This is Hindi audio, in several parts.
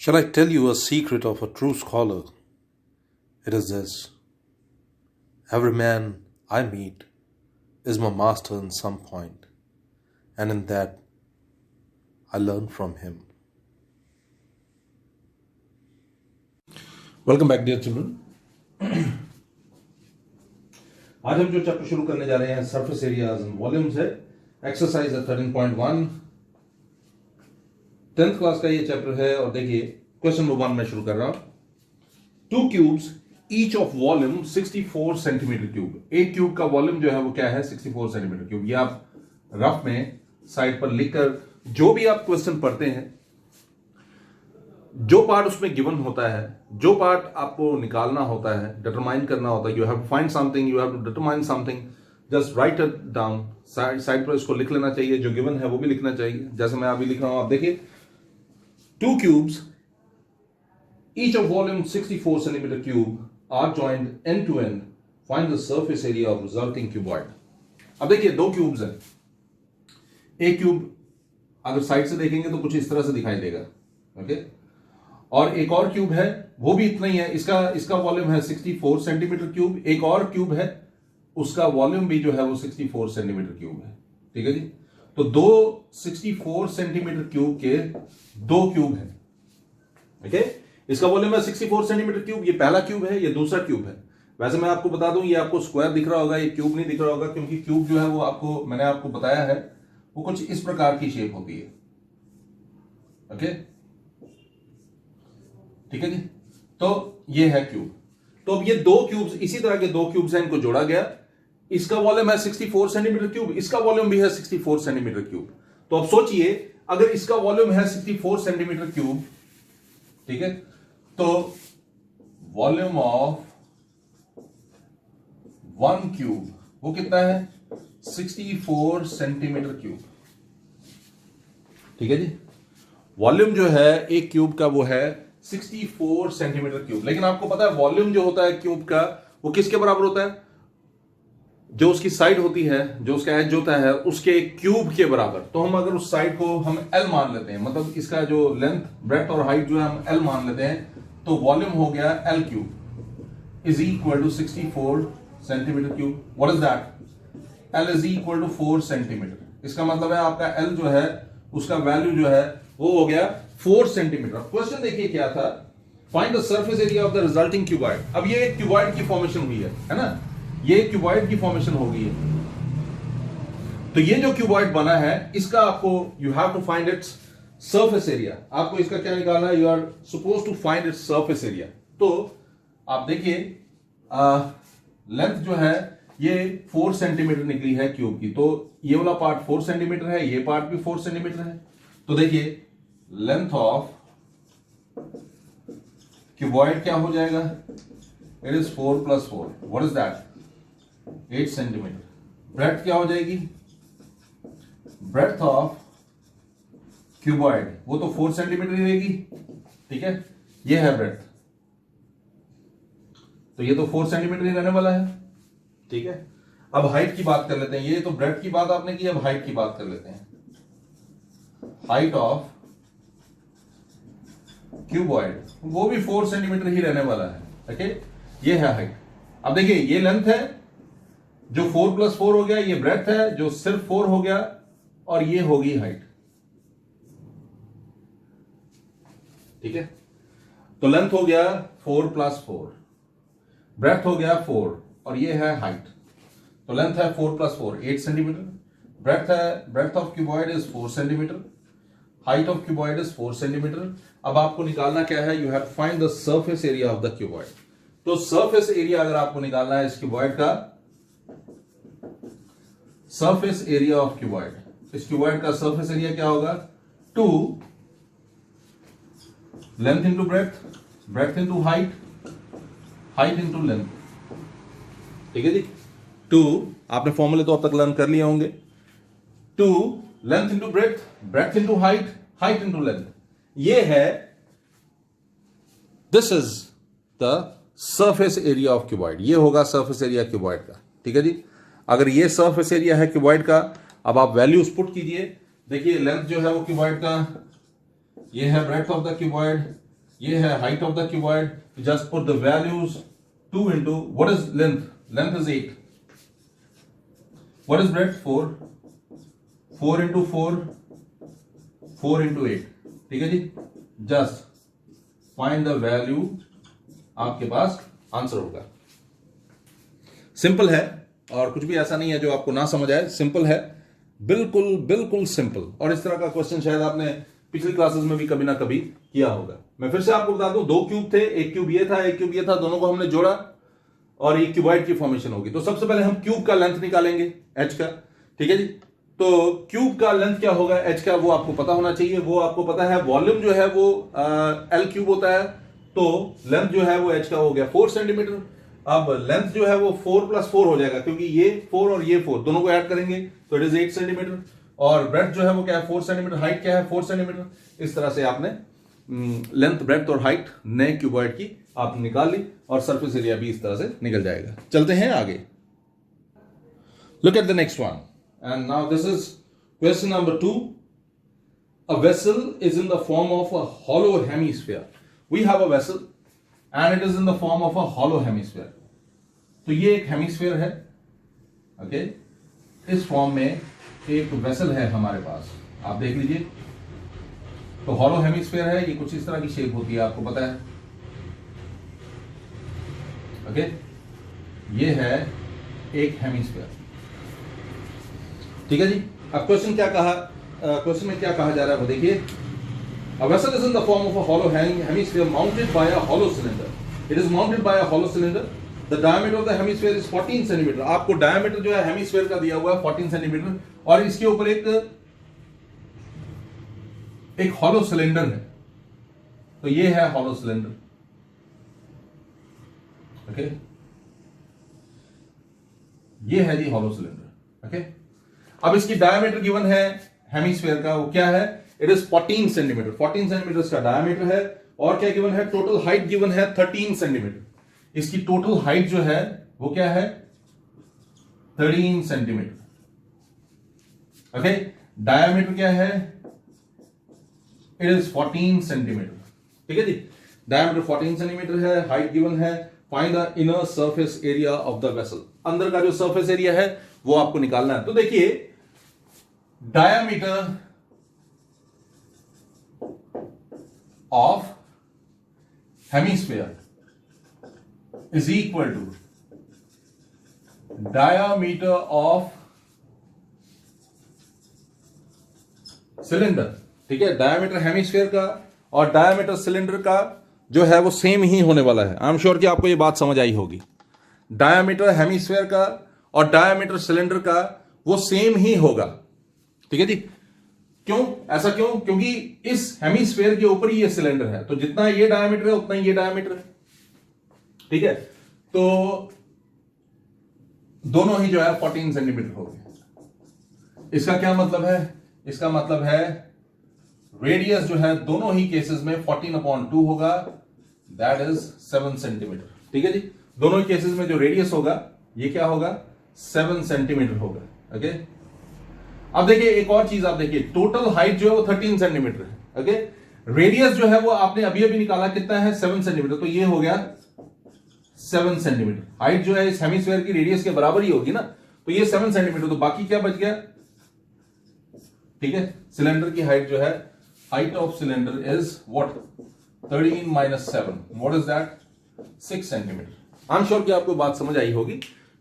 Shall I tell you a secret of a true scholar? It is this: every man I meet is my master in some point, and in that I learn from him. Welcome back dear children. आज हम जो चैप्टर शुरू करने जा रहे हैं सरफेस एरियाज एंड वॉल्यूम्स है। एक्सरसाइज है 13.1 10th क्लास का ये चैप्टर है। और देखिए क्वेश्चन नंबर 1 में शुरू कर रहा हूं। 2 cubes each of volume 64 centimetre cube. एक क्यूब का वॉल्यूम जो है वो क्या है 64 सेंटीमीटर क्यूब। ये आप रफ में साइड पर लिखकर जो भी आप क्वेश्चन पढ़ते हैं, जो पार्ट उसमें गिवन होता है, जो पार्ट आपको निकालना होता है, डिटरमाइन करना होता है, you have to find something, you have to determine something, just write it down. Side पर इसको लिख लेना चाहिए, जो गिवन है वो भी लिखना चाहिए। जैसे मैं अभी लिख रहा हूं, आप देखिए 2 cubes each of volume 64 centimetre cube are joined end to end, find the surface area of resulting cuboid. अब देखिए 2 क्यूब्स हैं। एक क्यूब अगर साइड से देखेंगे तो कुछ इस तरह से दिखाई देगा, ओके। और एक और क्यूब है, वो भी इतना ही है। इसका वॉल्यूम है 64 सेंटीमीटर क्यूब। एक और क्यूब है, उसका वॉल्यूम भी जो है वो 64 सेंटीमीटर क्यूब है, ठीक है जी। तो 2 64 सेंटीमीटर क्यूब के 2 क्यूब है, ओके। इसका वॉल्यूम है 64 सेंटीमीटर क्यूब। ये पहला क्यूब है, ये दूसरा क्यूब है। वैसे मैं आपको बता दूं, ये आपको स्क्वायर दिख रहा होगा, ये क्यूब नहीं दिख रहा होगा, क्योंकि क्यूब जो है वो मैंने आपको बताया है वो कुछ इस प्रकार की शेप होती है, ओके, ठीक है जी। तो ये है क्यूब। तो अब ये 2 क्यूब्स, इसी तरह के 2 क्यूब्स हैं, इनको जोड़ा गया। इसका वॉल्यूम है 64 सेंटीमीटर क्यूब, इसका वॉल्यूम भी है 64 सेंटीमीटर क्यूब। तो अब सोचिए, अगर इसका वॉल्यूम है 64 सेंटीमीटर क्यूब, ठीक है, तो वॉल्यूम ऑफ 1 क्यूब वो कितना है 64 सेंटीमीटर क्यूब, ठीक है जी। वॉल्यूम जो है एक क्यूब का वो है 64 सेंटीमीटर क्यूब। लेकिन आपको पता है वॉल्यूम जो होता है क्यूब का वो किसके बराबर होता है? जो उसकी साइड होती है, जो उसका एज होता है, उसके क्यूब के बराबर। तो हम अगर उस साइड को हम एल मान लेते हैं, मतलब इसका जो लेंथ, ब्रेड्थ और हाइट जो है हम एल मान लेते हैं, तो वॉल्यूम हो गया L cube is equal to 64 centimetre cube. What is that? L is equal to 4 centimetre. इसका मतलब है आपका एल जो है उसका वैल्यू जो है वो हो गया 4 सेंटीमीटर। क्वेश्चन देखिए क्या था, find the surface area of the resulting cuboid. अब ये एक क्यूबॉइड की फॉर्मेशन हुई है ना, ये एक क्यूबॉइड की फॉर्मेशन हो गई है। तो ये जो क्यूबॉइड बना है इसका आपको you have to find its surface area. आपको इसका क्या निकालना है? You are suppose to find its surface area. तो आप देखिए लेंथ जो है ये 4 सेंटीमीटर निकली है क्यूब की। तो ये वाला पार्ट 4 सेंटीमीटर है, ये पार्ट भी 4 सेंटीमीटर है। तो देखिए लेंथ ऑफ क्यूबॉइड क्या हो जाएगा? It is 4 + 4। What is that? 8 centimetre. Breadth क्या हो जाएगी? ब्रेड्थ ऑफ क्यूबॉइड वो तो 4 सेंटीमीटर ही रहेगी, ठीक है। ये है ब्रेड्थ, तो ये तो 4 सेंटीमीटर ही रहने वाला है, ठीक है। अब हाइट की बात कर लेते हैं। ये तो ब्रेड्थ की बात आपने की, अब हाइट की बात कर लेते हैं। हाइट ऑफ क्यूबॉइड वो भी 4 सेंटीमीटर ही रहने वाला है, ओके। ये है हाइट। अब देखिए ये लेंथ है जो 4 + 4 हो गया, ये ब्रेड्थ है जो सिर्फ 4 हो गया, और ये होगी हाइट, ठीक है। तो लेंथ हो गया 4 + 4, ब्रेड्थ हो गया 4, और ये है हाइट। तो लेंथ है 4 + 4 8 centimetre. Breadth of cuboid is 4 centimetre. Height of cuboid is 4 centimetre. अब आपको निकालना क्या है? You have to find the surface area of the cuboid. तो सरफेस एरिया अगर आपको निकालना है इस क्यूबॉइड का, सरफेस एरिया ऑफ क्यूबॉइड, इस क्यूबॉइड का सरफेस एरिया क्या होगा? 2 length into breadth, breadth into height, height into length, ठीक है जी। 2 आपने फॉर्मूले तो अब तक लर्न कर लिए होंगे। 2 length into breadth, breadth into height, height into length. ये है, this is the surface area of cuboid. ये होगा सरफेस एरिया क्यूबॉइड का, ठीक है जी। अगर ये सरफेस एरिया है क्यूबॉइड का, अब आप वैल्यूज पुट कीजिए। देखिए लेंथ जो है वो क्यूबॉइड का, ये है ब्रेड्थ ऑफ द क्यूबॉइड, ये है height of the cuboid, just put the values 2 into what is length, length is 8, what is breadth 4, 4 into 4, 4 into 8, ठीक है जी। जस्ट फाइंड द वैल्यू, आपके पास आंसर होगा। सिंपल है और कुछ भी ऐसा नहीं है जो आपको ना समझ आए, सिंपल है, बिल्कुल बिल्कुल सिंपल। और इस तरह का क्वेश्चन शायद आपने पिछली क्लासेस में भी कभी ना कभी किया होगा। मैं फिर से आपको बता दूं, 2 क्यूब थे, एक क्यूब ये था, एक क्यूब ये था, दोनों को हमने जोड़ा और एक क्यूबॉइड की फॉर्मेशन होगी। तो सबसे पहले हम क्यूब का लेंथ निकालेंगे, एच का, ठीक है जी। तो क्यूब का लेंथ क्या होगा एच का, वो आपको पता होना चाहिए। वो आपको पता है, वॉल्यूम जो है वो एल क्यूब होता है, तो लेंथ जो है वो एच का हो गया 4 सेंटीमीटर। अब लेंथ जो है वो 4 + 4 हो जाएगा, क्योंकि ये 4 और ये 4 दोनों को ऐड करेंगे तो इट इज 8 सेंटीमीटर। और ब्रेड्थ जो है वो क्या है 4 सेंटीमीटर, हाइट क्या है 4 सेंटीमीटर। इस तरह से आपने लेंथ, ब्रेड्थ और हाइट नए क्यूबॉइड की आपने निकाल ली और सरफेस एरिया भी इस तरह से निकल जाएगा। चलते हैं आगे। Look at the next one and now this is question number 2। A vessel is in the form of a hollow hemisphere. We have a vessel and it is in the form of a hollow hemisphere. तो ये एक हेमिस्फीयर है, ओके। इस फॉर्म में एक वेसल है हमारे पास, आप देख लीजिए। तो हॉलो हेमिस्फीयर है, ये कुछ इस तरह की शेप होती है, आपको पता है, ओके। ये है एक हेमिस्फीयर, ठीक है जी। अब क्वेश्चन क्या कहा, क्वेश्चन में क्या कहा जा रहा है वो देखिए। A vessel is in the form of a hollow hemisphere mounted by a hollow cylinder. It is mounted by a hollow cylinder. The diameter of the hemisphere is 14 centimetre. आपको डायमीटर जो है हेमिस्फीयर का दिया हुआ है 14 सेंटीमीटर, और इसके ऊपर एक हॉलो सिलेंडर है। तो ये है हॉलो सिलेंडर, ओके। ये है जी हॉलो सिलेंडर, ओके। अब इसकी डायमीटर गिवन है हेमिस्फीयर का, वो क्या है, इट इज 14 सेंटीमीटर। 14 सेंटीमीटर इसका डायमीटर है। और क्या गिवन है, टोटल हाइट गिवन है 13 सेंटीमीटर। इसकी टोटल हाइट जो है वो क्या है 13 सेंटीमीटर, ओके। डायमीटर क्या है, इट इज 14 सेंटीमीटर, ठीक है जी। डायमीटर 14 सेंटीमीटर है, हाइट गिवन है। Find the inner surface area of the vessel. अंदर का जो सरफेस एरिया है वो आपको निकालना है। तो देखिए, diameter of hemisphere is equal to diameter of cylinder, ठीक है। डायमीटर हेमिस्फीयर का और डायमीटर सिलेंडर का जो है वो सेम ही होने वाला है। आई एम श्योर कि आपको ये बात समझ आई होगी। डायमीटर हेमिस्फीयर का और डायमीटर सिलेंडर का वो सेम ही होगा, ठीक है जी। क्यों, ऐसा क्यों, क्योंकि इस हेमिस्फीयर के ऊपर ही ये सिलेंडर है, तो जितना ये डायमीटर है उतना ही ये डायमीटर है, ठीक है। तो दोनों ही जो है 14 सेंटीमीटर हो गए। इसका क्या मतलब है, इसका मतलब है रेडियस जो है दोनों ही केसेस में 14/2 होगा, दैट इज 7 सेंटीमीटर, ठीक है जी। दोनों ही केसेस में जो रेडियस होगा ये क्या होगा 7 सेंटीमीटर होगा, ओके। अब देखिए एक और चीज, आप देखिए टोटल हाइट जो है वो 13 सेंटीमीटर है, ओके। रेडियस जो है वो आपने अभी अभी निकाला, कितना है 7 सेंटीमीटर, तो ये हो गया 7 सेंटीमीटर। हाइट जो है इस हेमिस्फीयर की रेडियस के बराबर ही होगी ना, तो ये 7 सेंटीमीटर, तो बाकी क्या बच गया, ठीक है। सिलेंडर की हाइट जो है, height of cylinder is what 13 - 7, what is that 6 centimetre. I am sure कि आपको बात समझ आई होगी।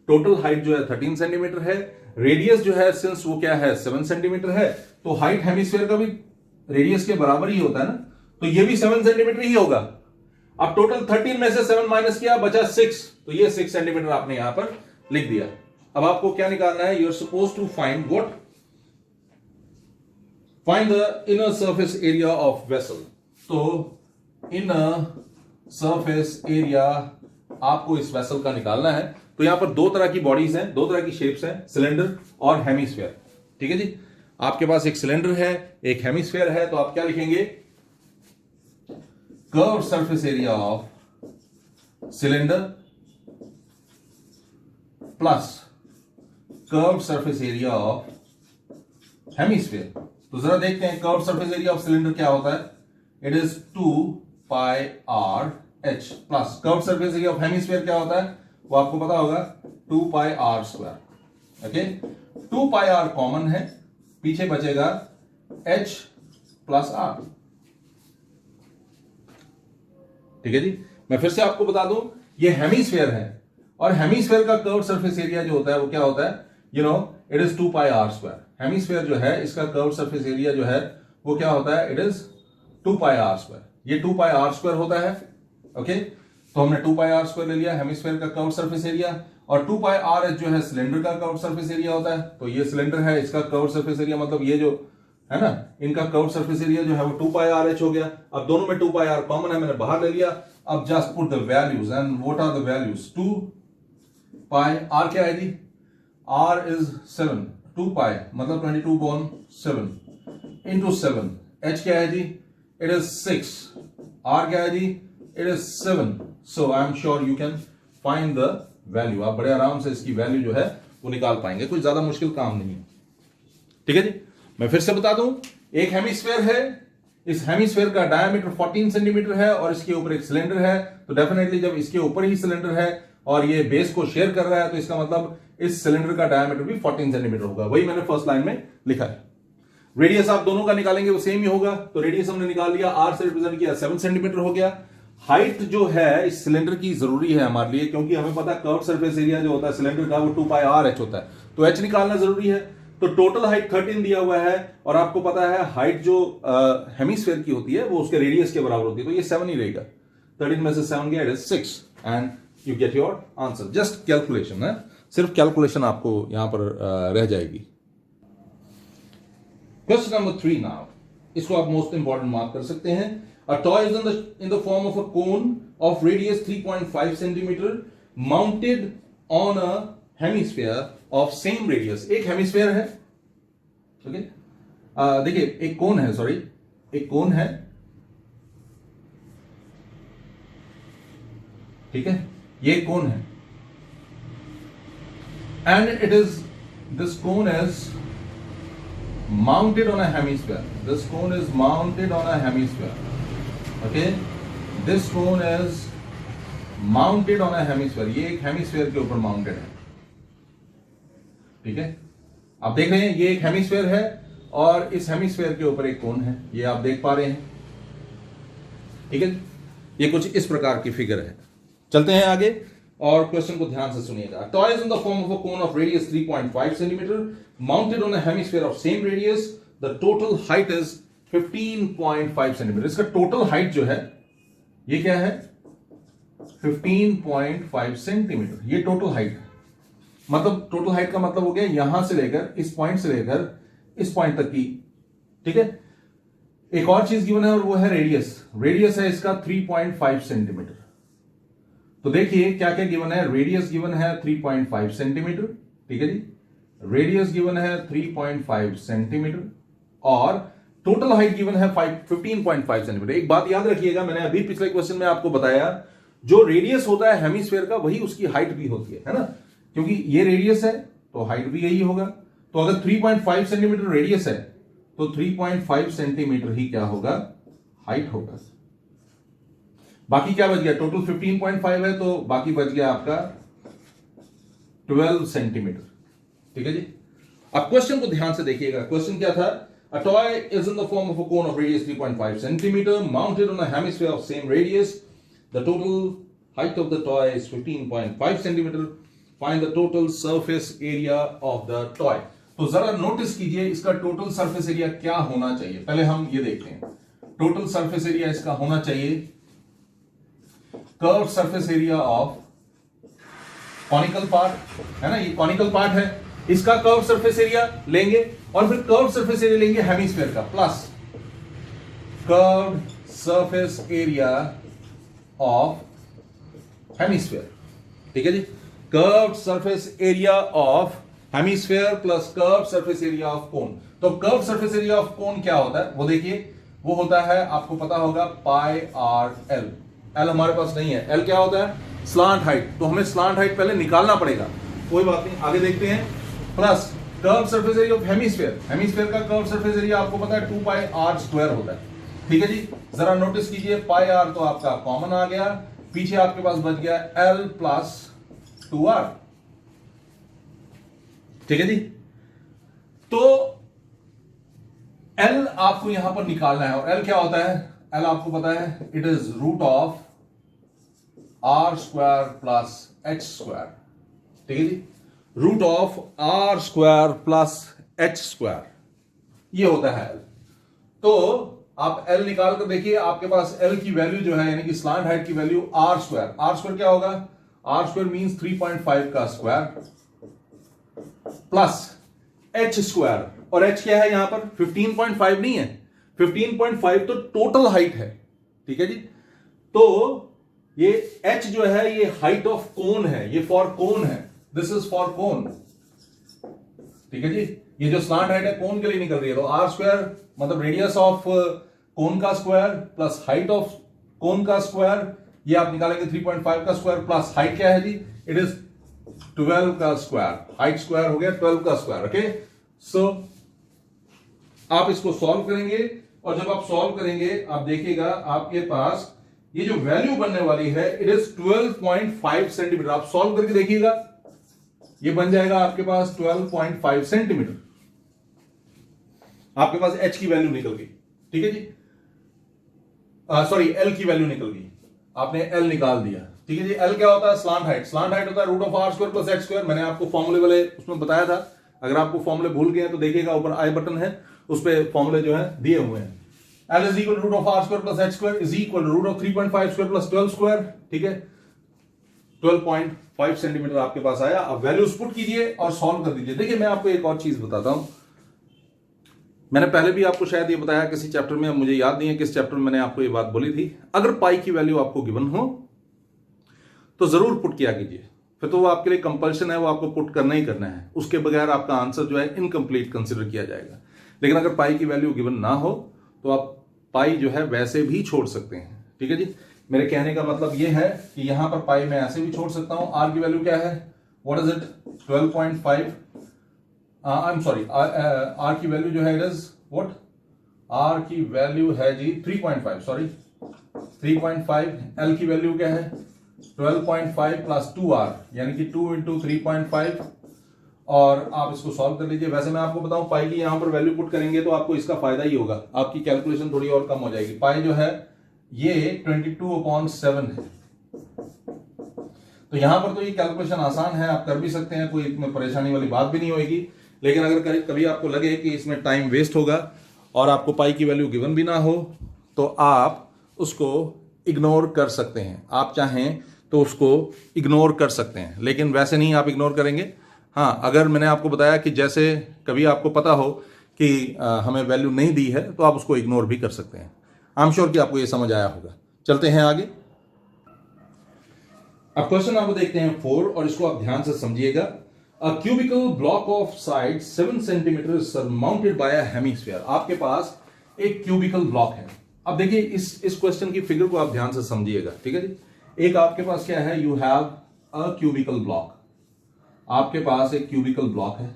टोटल हाइट जो है 13 सेंटीमीटर है, रेडियस जो है सिंस वो क्या है 7 सेंटीमीटर है, तो हाइट हेमिस्फीयर का भी रेडियस के बराबर ही होता है ना, तो ये भी 7 सेंटीमीटर ही होगा। अब टोटल 13 में से 7 माइनस किया, बचा 6, तो ये 6 सेंटीमीटर आपने यहां पर लिख दिया। अब आपको क्या निकालना है, you are suppose to find what, find the inner surface area of vessel. तो इनर सरफेस एरिया आपको इस वेसल का निकालना है। तो यहां पर दो तरह की बॉडीज हैं, दो तरह की शेप्स हैं, सिलेंडर और हेमिस्फीयर, ठीक है जी। आपके पास एक सिलेंडर है, एक हेमिस्फीयर है, तो आप क्या लिखेंगे, curve surface area of cylinder plus curve surface area of hemisphere. तो जरा देखते हैं curve surface area of cylinder क्या होता है, it is 2 pi R H plus curve surface area of hemisphere क्या होता है वो आपको पता होगा 2 pi R square. Okay, 2 pi R common है, पीछे बचेगा एच प्लस आर। ठीक है जी, मैं फिर से आपको बता दूं ये हेमिस्फीयर है और हेमिस्फीयर का कर्व सरफेस एरिया जो होता है वो क्या होता है, you know it is 2 pi R square. Hemisphere जो है इसका कर्व सरफेस एरिया जो है वो क्या होता है, it is 2 pi R square. ये 2 पाई आर स्क्वायर होता है। ओके, तो हमने 2 पाई आर स्क्वायर ले लिया हेमिस्फीयर का कर्व सरफेस एरिया, और 2 पाई आर एच जो है सिलेंडर का कर्व सरफेस एरिया होता है। तो ये सिलेंडर है, इसका कर्व सरफेस एरिया मतलब ये जो है ना, इनका कर्व सरफेस एरिया जो है वो 2 पाई आर एच हो गया। अब दोनों में 2 पाई आर कॉमन है, मैंने बाहर ले लिया। अब just put the values and what are the values, 2 pi R क्या है जी, आर इज 7, 2 पाई मतलब 22/7 इंटू 7, एच क्या है जी, इट इज 6, आर क्या है जी, it is 7। So I am sure you can find the value. आप बड़े आराम से इसकी वैल्यू जो है वो निकाल पाएंगे, कोई ज्यादा मुश्किल काम नहीं है। ठीक है जी, मैं फिर से बता दूं, एक हेमिस्फीयर है, इस हेमिस्फीयर का डायमीटर 14 सेंटीमीटर है और इसके ऊपर एक सिलेंडर है। तो डेफिनेटली जब इसके ऊपर ही सिलेंडर है और ये बेस को शेयर कर रहा है तो इसका मतलब इस सिलेंडर का डायमीटर भी 14 सेंटीमीटर होगा। वही मैंने फर्स्ट लाइन में लिखा है। रेडियस आप दोनों का निकालेंगे वो सेम ही होगा। तो रेडियस हमने निकाल लिया, आर से रिप्रेजेंट किया 7 सेंटीमीटर हो गया। हाइट जो है इस सिलेंडर की जरूरी है हमारे लिए, क्योंकि हमें पता है कर्व सरफेस एरिया जो होता है सिलेंडर का वो 2 पाई आर एच होता है, तो एच निकालना जरूरी है। तो टोटल हाइट 13 दिया हुआ है और आपको पता है हाइट जो हेमिस्फीयर की होती है वो उसके रेडियस के बराबर होती है, तो ये 7 ही रहेगा। 13 में से 7 गया, it is 6 and you get your answer. Just calculation है, सिर्फ कैलकुलेशन आपको यहां पर रह जाएगी। क्वेश्चन नंबर 3 नाउ, इसको आप मोस्ट इंपॉर्टेंट मार्क कर सकते हैं। A toy is in the form of a cone of radius 3.5 centimeter mounted on a hemisphere of same radius। एक हेमिस्फीयर है, ओके, देखिए एक कोन है, सॉरी एक कोन है, ठीक है, ये कोन है and it is this cone is mounted on a hemisphere. This cone is mounted on a hemisphere. Okay, this cone is mounted on a hemisphere. ये एक हेमिस्फीयर के ऊपर माउंटेड है। ठीक है, आप देख रहे हैं ये एक हेमिस्फीयर है और इस हेमिस्फीयर के ऊपर एक कोन है, ये आप देख पा रहे हैं। ठीक है, ये कुछ इस प्रकार की फिगर है। चलते हैं आगे और क्वेश्चन को ध्यान से सुनिएगा। Toy is in the form of a cone of radius 3.5 centimetre mounted on a hemisphere of same radius. The total height is 15.5 centimetre. इसका टोटल हाइट जो है ये क्या है, 15.5 सेंटीमीटर। ये टोटल हाइट है, मतलब टोटल हाइट का मतलब हो गया यहां से लेकर इस पॉइंट से लेकर इस पॉइंट तक की। ठीक है, एक और चीज गिवन है और वो है रेडियस। रेडियस है इसका 3.5 सेंटीमीटर। तो देखिए क्या क्या गिवन है, रेडियस गिवन है 3.5 सेंटीमीटर। ठीक है जी, रेडियस गिवन है 3.5 सेंटीमीटर और टोटल हाइट गिवन है 15.5 सेंटीमीटर। एक बात याद रखिएगा, मैंने अभी पिछले क्वेश्चन में आपको बताया जो रेडियस होता है हेमिस्फीयर का वही उसकी हाइट भी होती है ना, क्योंकि ये रेडियस है तो हाइट भी यही होगा। तो अगर 3.5 सेंटीमीटर रेडियस है तो 3.5 सेंटीमीटर ही क्या होगा, हाइट होगा। बाकी क्या बच गया, टोटल 15.5 है तो बाकी बच गया आपका 12 सेंटीमीटर। ठीक है जी, अब क्वेश्चन को ध्यान से देखिएगा। क्वेश्चन क्या था, a toy is in the form of a cone of radius 3.5 centimeter mounted on a hemisphere of same radius. The total height of the toy is 15.5 centimeter. Find the total surface area of the toy. तो जरा नोटिस कीजिए इसका टोटल सरफेस एरिया क्या होना चाहिए। पहले हम ये देखते हैं, टोटल सरफेस एरिया इसका होना चाहिए curve surface area of conical part, है ना, ये कॉनिकल पार्ट है, इसका कर्व सरफेस एरिया लेंगे और फिर कर्व सरफेस एरिया लेंगे हेमिस्फीयर का plus curve surface area of hemisphere. ठीक है जी, curve surface area of hemisphere plus curve surface area of cone. तो curve surface area of cone क्या होता है वो देखिए, वो होता है आपको पता होगा पाई आर एल। एल हमारे पास नहीं है, एल क्या होता है, स्लांट हाइट। तो हमें स्लांट हाइट पहले निकालना पड़ेगा, कोई बात नहीं, आगे देखते हैं। Plus curve surface area of hemisphere. Hemisphere का कर्व सरफेस एरिया आपको पता है 2 पाई आर स्क्वायर होता है। ठीक है जी, जरा नोटिस कीजिए पाई आर तो आपका कॉमन आ गया, पीछे आपके पास बच गया एल प्लस 2r। ठीक है जी, तो एल आपको यहां पर निकालना है, और एल क्या होता है, एल आपको पता है it is root of are square plus H square. ठीक है जी, root of are square plus H square, ये होता है एल। तो आप एल निकाल कर देखिए, आपके पास एल की वैल्यू जो है यानी कि स्लांट हाइट की value r square, r square क्या होगा, आर स्क्वायर मींस 3.5 का स्क्वायर प्लस एच स्क्वायर, और एच क्या है यहां पर 15.5 नहीं है, 15.5 तो टोटल हाइट है। ठीक है जी, तो ये एच जो है ये हाइट ऑफ कोन है, ये फॉर कोन है, दिस इज फॉर कोन। ठीक है जी, ये जो स्लांट हाइट है कोन के लिए निकल रही है, तो आर स्क्वायर मतलब रेडियस ऑफ कोन का square plus height of cone का स्क्वायर, ये आप निकालेंगे 3.5 का स्क्वायर प्लस हाइट क्या है जी, इट इज 12 का स्क्वायर, हाइट स्क्वायर हो गया 12 का स्क्वायर। ओके, सो आप इसको सॉल्व करेंगे, और जब आप सॉल्व करेंगे आप देखिएगा आपके पास ये जो वैल्यू बनने वाली है इट इज 12.5 सेंटीमीटर। आप सॉल्व करके देखिएगा, ये बन जाएगा आपके पास 12.5 सेंटीमीटर, आपके पास एच की वैल्यू निकल गई। ठीक है जी, सॉरी एल की वैल्यू निकल गई, आपने एल निकाल दिया। ठीक है जी, एल क्या होता है, स्लांट हाइट, स्लांट हाइट होता है root of are square plus H square. मैंने आपको फॉर्मूले वाले उसमें बताया था, अगर आपको फॉर्मूले भूल गए तो देखिएगा ऊपर आई बटन है, उस पर फॉर्मूले जो है दिए हुए हैं। L is equal root of are square plus H square is equal root of 3.5 square plus 12 square. ठीक है, 12.5 सेंटीमीटर आपके पास आया। अब वैल्यूज पुट कीजिए और सॉल्व कर दीजिए। देखिए मैं आपको एक और चीज बताता हूं, मैंने पहले भी आपको शायद ये बताया किसी चैप्टर में, मुझे याद नहीं है किस चैप्टर में मैंने आपको ये बात बोली थी। अगर पाई की वैल्यू आपको गिवन हो तो जरूर पुट किया कीजिए, फिर तो वो आपके लिए कंपल्शन है, वो आपको पुट करना ही करना है, उसके बगैर आपका आंसर जो है इनकम्प्लीट कंसिडर किया जाएगा। लेकिन अगर पाई की वैल्यू गिवन ना हो तो आप पाई जो है वैसे भी छोड़ सकते हैं। ठीक है जी, मेरे कहने का मतलब ये है कि यहां पर पाई मैं ऐसे भी छोड़ सकता हूं। आर की वैल्यू क्या है, what is it, 12.5, I am sorry, r की वैल्यू जो है इट इज व्हाट, आर की वैल्यू है जी 3.5, सॉरी 3.5। एल की वैल्यू क्या है 12.5 प्लस 2r यानी कि 2 इंटू 3.5, और आप इसको सॉल्व कर लीजिए। वैसे मैं आपको बताऊं पाई की यहां पर वैल्यू पुट करेंगे तो आपको इसका फायदा ही होगा, आपकी कैलकुलेशन थोड़ी और कम हो जाएगी। पाई जो है ये 22/7 है, तो यहां पर तो ये कैलकुलेशन आसान है, आप कर भी सकते हैं, कोई इसमें परेशानी वाली बात भी नहीं होगी। लेकिन अगर कभी आपको लगे कि इसमें टाइम वेस्ट होगा और आपको पाई की वैल्यू गिवन भी ना हो तो आप उसको इग्नोर कर सकते हैं, आप चाहें तो उसको इग्नोर कर सकते हैं, लेकिन वैसे नहीं आप इग्नोर करेंगे। हाँ, अगर मैंने आपको बताया कि जैसे कभी आपको पता हो कि हमें वैल्यू नहीं दी है तो आप उसको इग्नोर भी कर सकते हैं। आई एम श्योर कि आपको ये समझ आया होगा। चलते हैं आगे। अब क्वेश्चन आपको देखते हैं 4, और इसको आप ध्यान से समझिएगा। A cubical block of side 7 centimetre surmounted by a hemisphere. आपके पास एक क्यूबिकल ब्लॉक है। अब देखिए इस क्वेश्चन की फिगर को आप ध्यान से समझिएगा। ठीक है जी, एक आपके पास क्या है, you have a cubical block, आपके पास एक क्यूबिकल ब्लॉक है,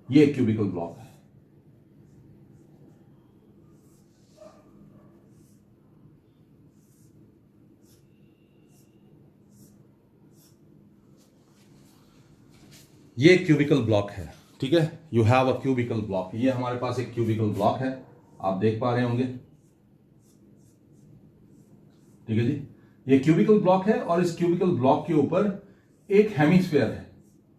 ये एक क्यूबिकल ब्लॉक है। ये क्यूबिकल ब्लॉक है। ठीक है, you have a cubical block, ये हमारे पास एक क्यूबिकल ब्लॉक है, आप देख पा रहे होंगे। ठीक है जी, ये क्यूबिकल ब्लॉक है और इस क्यूबिकल ब्लॉक के ऊपर एक हेमिस्फीयर है।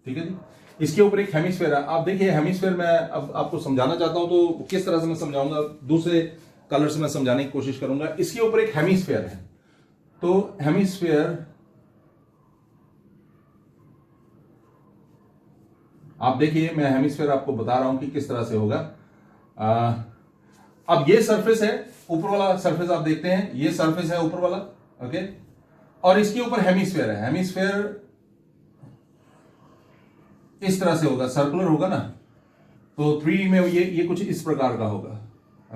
ठीक है जी, इसके ऊपर एक हेमिस्फीयर है। आप देखिए हेमिस्फीयर मैं अब आपको समझाना चाहता हूं तो किस तरह से मैं समझाऊंगा, दूसरे कलर से मैं समझाने की कोशिश करूंगा। इसके ऊपर एक हेमिस्फीयर है, तो हेमिस्फीयर आप देखिए, मैं हेमिस्फीयर आपको बता रहा हूं कि किस तरह से होगा। अब ये सरफेस है, ऊपर वाला सरफेस आप देखते हैं, ये सरफेस है ऊपर वाला, ओके, और इसके ऊपर हेमिस्फीयर है। हेमिस्फीयर इस तरह से होगा, सर्कुलर होगा ना, तो 3D में ये कुछ इस प्रकार का होगा।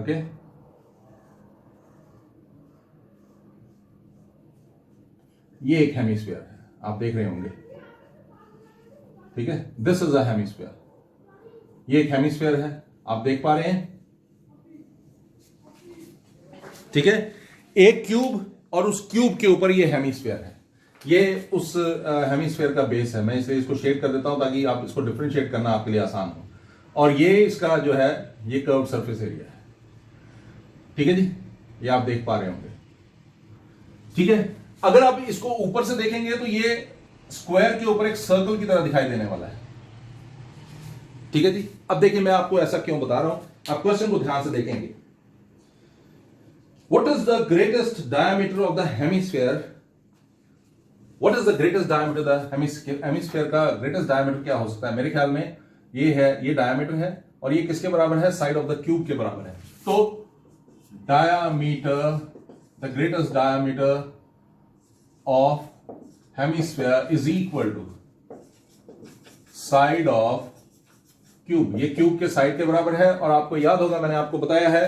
ओके, ये एक हेमिस्फीयर है, आप देख रहे होंगे। ठीक है, दिस इज अ हेमिस्फीयर। ये एक हेमिस्फीयर है, आप देख पा रहे हैं, ठीक है। एक क्यूब और उस क्यूब के ऊपर ये हेमिस्फीयर है, ये उस हेमिस्फीयर का बेस है। मैं इसलिए इसको शेड कर देता हूं ताकि आप इसको डिफरेंशिएट करना आपके लिए आसान हो। और ये इसका जो है ये कर्व सरफेस एरिया है, ठीक है जी, ये आप देख पा रहे होंगे, ठीक है। अगर आप इसको ऊपर से देखेंगे तो ये स्क्वायर के ऊपर एक सर्कल की तरह दिखाई देने वाला है, ठीक है जी। अब देखिए मैं आपको ऐसा क्यों बता रहा हूं, आप क्वेश्चन को ध्यान से देखेंगे। What is the greatest diameter of the hemisphere? What is the greatest diameter of the hemisphere का greatest diameter क्या हो सकता है? मेरे ख्याल में ये है, ये diameter है और ये किसके बराबर है? साइड ऑफ द क्यूब के बराबर है। तो diameter, the greatest diameter of hemisphere is equal to side of cube. ये क्यूब के साइड के बराबर है और आपको याद होगा मैंने आपको बताया है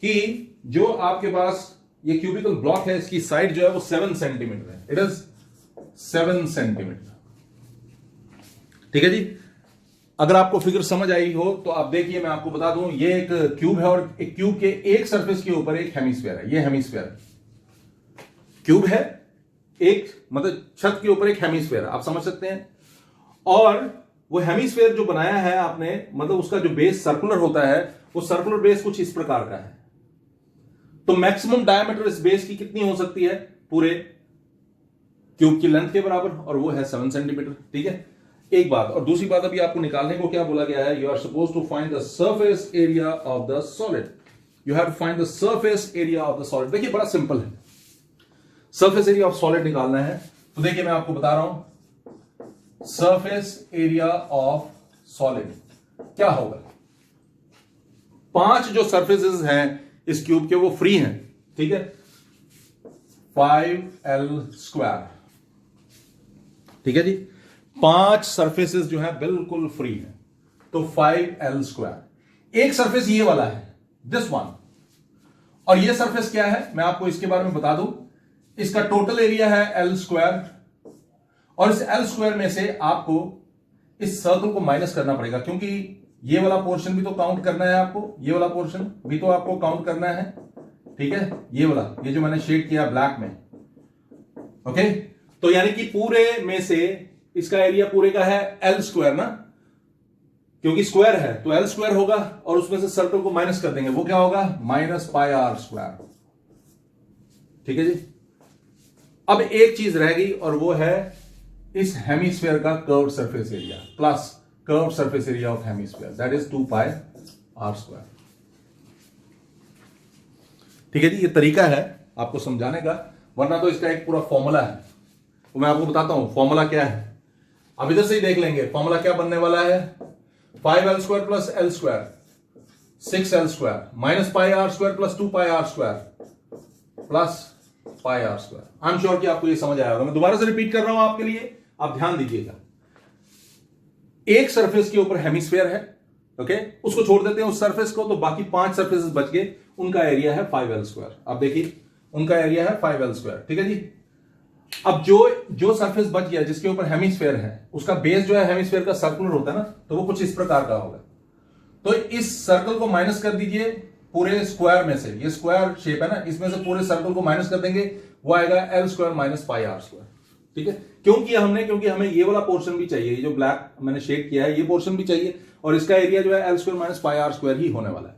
कि जो आपके पास ये क्यूबिकल ब्लॉक है इसकी साइड जो है वो 7 सेंटीमीटर है, इट इज 7 सेंटीमीटर, ठीक है जी। अगर आपको फिगर समझ आई हो तो आप देखिए मैं आपको बता दूं, ये एक क्यूब है और एक क्यूब के एक सरफेस के ऊपर एक हेमिस्फीयर है। ये हेमिस्फीयर क्यूब है, एक मतलब छत के ऊपर एक हेमिस्फीयर, आप समझ सकते हैं। और वो हेमिस्फीयर जो बनाया है आपने, मतलब उसका जो बेस सर्कुलर होता है, वो सर्कुलर बेस कुछ इस प्रकार का है। तो मैक्सिमम डायमीटर इस बेस की कितनी हो सकती है? पूरे क्यूब की लेंथ के बराबर, और वो है 7 सेंटीमीटर, ठीक है। एक बात, और दूसरी बात अभी आपको निकालने को क्या बोला गया है? You are suppose to find the surface area of the solid. You have to find the surface area of the solid. देखिए बड़ा सिंपल है, सरफेस एरिया ऑफ सॉलिड निकालना है। तो देखिए मैं आपको बता रहा हूं, सरफेस एरिया ऑफ सॉलिड क्या होगा? 5 जो सरफेसेस हैं इस क्यूब के वो फ्री हैं, ठीक है, 5l², ठीक है जी। 5 सरफेसेस जो है बिल्कुल फ्री है, तो 5l²। एक सरफेस ये वाला है, दिस वन, और ये सरफेस क्या है मैं आपको इसके बारे में बता दूं। इसका टोटल एरिया है l², और इस l² में से आपको इस सर्कल को माइनस करना पड़ेगा, क्योंकि ये वाला पोर्शन भी तो काउंट करना है आपको, ये वाला पोर्शन भी तो आपको काउंट करना है, ठीक है। ये वाला, ये जो मैंने शेड किया ब्लैक में, ओके। तो यानी कि पूरे में से इसका एरिया पूरे का है l², ना, क्योंकि स्क्वायर है तो l² होगा, और उसमें से सर्कल को माइनस कर देंगे, वो क्या होगा? -πr², ठीक है जी। अब एक चीज रह गई और वो है इस हेमिस्फीयर का curve surface area plus curve surface area of hemisphere, that is 2πr², ठीक है जी। ये तरीका है आपको समझाने का, वरना तो इसका एक पूरा फॉर्मूला है, तो मैं आपको बताता हूं फॉर्मूला क्या है। अब इधर से ही देख लेंगे फॉर्मूला क्या बनने वाला है। 5l² plus l², 6l² minus πr² plus 2πr² plus πr²। I am sure कि आपको ये समझ आया होगा। मैं दोबारा से रिपीट कर रहा हूं आपके लिए, आप ध्यान दीजिएगा। एक सरफेस के ऊपर हेमिस्फीयर है, ओके, उसको छोड़ देते हैं उस सरफेस को, तो बाकी 5 सरफेसेस बच गए, उनका एरिया है 5l²। अब देखिए उनका एरिया है 5l², ठीक है जी। अब जो सरफेस बच गया जिसके ऊपर हेमिस्फीयर है, उसका बेस जो है हेमिस्फीयर का सर्कुलर होता है ना, तो वो कुछ इस प्रकार का होगा। तो इस सर्कल को माइनस कर दीजिए पूरे स्क्वायर में से, ये स्क्वायर शेप है ना, इसमें से पूरे सर्कल को माइनस कर देंगे, वो आएगा l² माइनस πr², ठीक है। क्यों किया हमने? क्योंकि हमें ये वाला पोर्शन भी चाहिए, ये जो ब्लैक मैंने शेड किया है ये पोर्शन भी चाहिए, और इसका एरिया जो है l² माइनस πr² ही होने वाला है।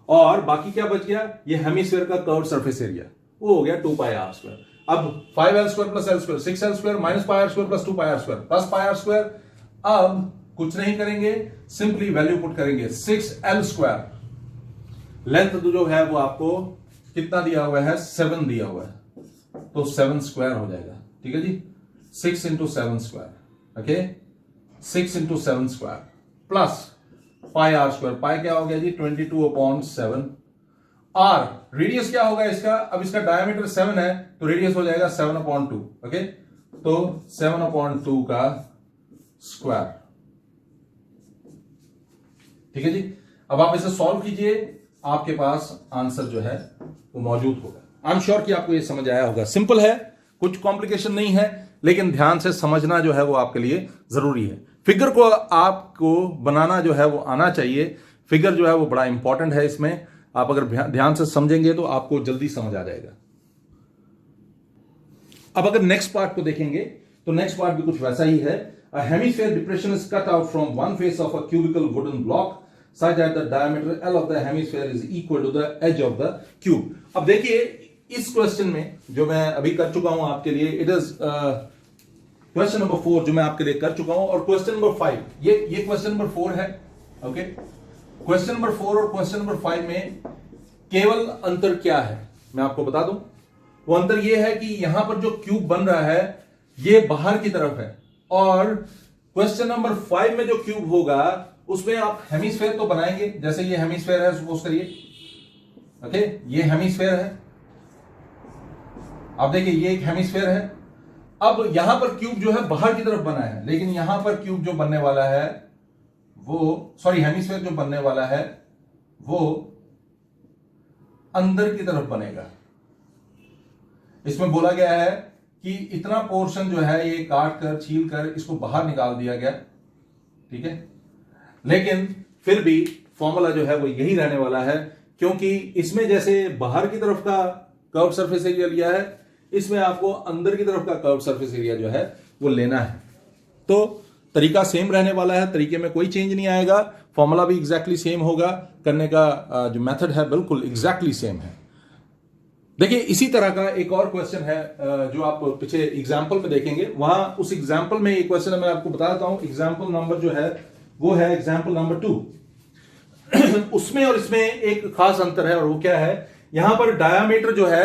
और बाकी क्या बच गया? ये हेमिस्फीयर का कर्व सरफेस एरिया, वो हो गया 2πr²। अब 5l² plus l², 6l² minus πr² plus 2πr² plus πr²। अब कुछ नहीं करेंगे, सिंपली वैल्यू पुट करेंगे 6l²। लेंथ जो है वो आपको कितना दिया हुआ है? 7 दिया हुआ है, तो 7² हो जाएगा, ठीक है जी। 6 × 7², ओके, 6 × 7² प्लस πr²। पाई क्या हो गया जी? 22/7। r रेडियस क्या होगा इसका? अब इसका डायमीटर 7 है तो रेडियस हो जाएगा 7/2, ओके, तो 7/2 का स्क्वायर, ठीक है जी। अब आप इसे सॉल्व कीजिए, आपके पास आंसर जो है वो मौजूद होगा। आई एम श्योर कि आपको ये समझ आया होगा। सिंपल है, कुछ कॉम्प्लिकेशन नहीं है, लेकिन ध्यान से समझना जो है वो आपके लिए जरूरी है। फिगर को आपको बनाना जो है वो आना चाहिए। फिगर जो है वो बड़ा इंपॉर्टेंट है इसमें। आप अगर ध्यान से समझेंगे तो आपको जल्दी समझ आ जाएगा। अब अगर नेक्स्ट पार्ट को देखेंगे तो नेक्स्ट पार्ट भी कुछ वैसा ही है। A hemisphere depression is cut out from one face of a cubical wooden block such that the diameter L of the hemisphere is equal to the edge of the cube। अब देखिए इस क्वेश्चन में जो मैं अभी कर चुका हूं आपके लिए, इट इज क्वेश्चन नंबर 4 जो मैं आपके लिए कर चुका हूं, और क्वेश्चन नंबर 5 ये क्वेश्चन नंबर 4 है। ओके, क्वेश्चन नंबर 4 और क्वेश्चन नंबर 5 में केवल अंतर क्या है मैं आपको बता दूं। वो अंतर ये है कि यहां पर जो क्यूब बन रहा है ये बाहर की तरफ है, और क्वेश्चन नंबर 5 में जो क्यूब होगा उसमें आप हेमिस्फेयर तो बनाएंगे। जैसे ये हेमिस्फेयर है सपोज करिए, ओके, ये हेमिस्फेयर है। आप देखिए ये एक हेमिस्फेयर है। अब यहां पर क्यूब जो है बाहर की तरफ बना है, लेकिन यहां पर क्यूब जो बनने वाला है वो, सॉरी, हेमिस्फेयर जो बनने वाला है वो अंदर की तरफ बनेगा। इसमें बोला गया है कि इतना पोर्शन जो है ये काट कर छील कर इसको बाहर निकाल दिया गया, ठीक है, लेकिन फिर भी फॉर्मूला जो है वो यही रहने वाला है, क्योंकि इसमें जैसे बाहर की तरफ का कर्व सरफेस एरिया लिया है, इसमें आपको अंदर की तरफ का कर्व सरफेस एरिया जो है वो लेना है। तो तरीका सेम रहने वाला है, तरीके में कोई चेंज नहीं आएगा, फॉर्मूला भी एग्जैक्टली सेम होगा, करने का जो मेथड है बिल्कुल एग्जैक्टली सेम है। देखिए इसी तरह का एक और क्वेश्चन है जो आप पीछे एग्जाम्पल में देखेंगे, वहां उस एग्जाम्पल में एक क्वेश्चन है, मैं आपको बता देता हूं। एग्जाम्पल नंबर जो है वो है एग्जाम्पल नंबर 2। उसमें और इसमें एक खास अंतर है, और वो क्या है, यहां पर डायामीटर जो है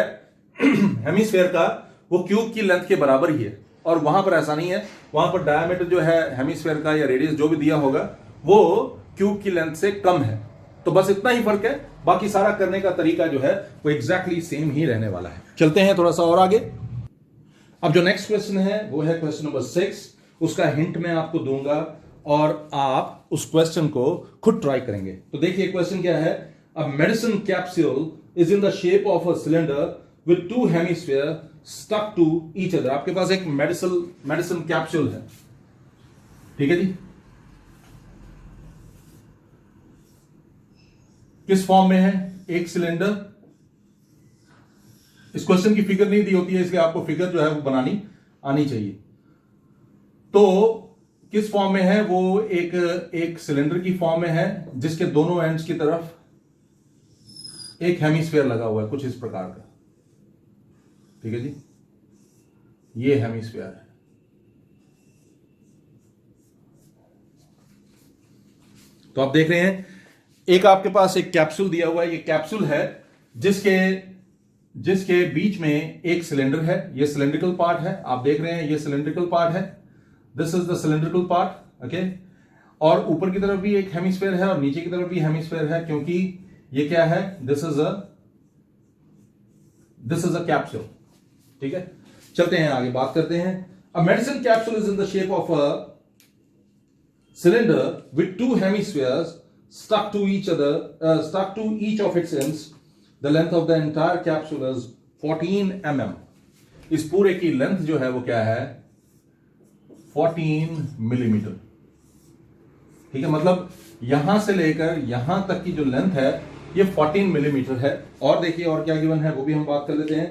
हेमिस्फेयर का वो क्यूब की लेंथ के बराबर ही है, और वहां पर ऐसा नहीं है। वहां पर डायामीटर जो है हेमिस्फेयर का या रेडियस जो भी दिया होगा वो क्यूब की लेंथ से कम है। तो बस इतना ही फर्क है, बाकी सारा करने का तरीका जो है वो एग्जैक्टली सेम ही रहने वाला है। चलते हैं थोड़ा सा और आगे। अब जो नेक्स्ट क्वेश्चन है वो है क्वेश्चन नंबर 6। उसका हिंट मैं आपको दूंगा और आप उस क्वेश्चन को खुद ट्राई करेंगे। तो देखिए क्वेश्चन क्या है। A medicine capsule is in the shape of a cylinder with 2 hemisphere stuck to each other. आपके पास एक मेडिसिन कैप्सूल है, ठीक है जी। किस फॉर्म में है, एक सिलेंडर। इस क्वेश्चन की फिगर नहीं दी होती है, इसलिए आपको फिगर जो है वो बनानी आनी चाहिए। तो किस फॉर्म में है, वो एक सिलेंडर की फॉर्म में है, जिसके दोनों एंड्स की तरफ एक हेमिस्फीयर लगा हुआ है कुछ इस प्रकार का, ठीक है जी। ये हेमिस्फीयर है। तो आप देख रहे हैं एक आपके पास एक कैप्सूल दिया हुआ है। ये कैप्सूल है जिसके बीच में एक सिलेंडर है। ये सिलेंड्रिकल पार्ट है, आप देख रहे हैं ये सिलेंड्रिकल पार्ट है। This is the cylindrical part, okay. और ऊपर की तरफ भी एक हेमिस्फीयर है और नीचे की तरफ भी हेमिस्फीयर है, क्योंकि ये क्या है, दिस इज अ कैप्सूल, ठीक है। चलते हैं आगे बात करते हैं। अ medicine capsule is in the shape of a cylinder with 2 hemispheres stuck to each of its ends. The length of the entire capsule is 14 mm. इस पूरे की लेंथ जो है वो क्या है, 14 मिलीमीटर, ठीक है। मतलब यहां से लेकर यहां तक की जो लेंथ है ये 14 मिलीमीटर है। और देखिए और क्या गिवन है वो भी हम बात कर लेते हैं।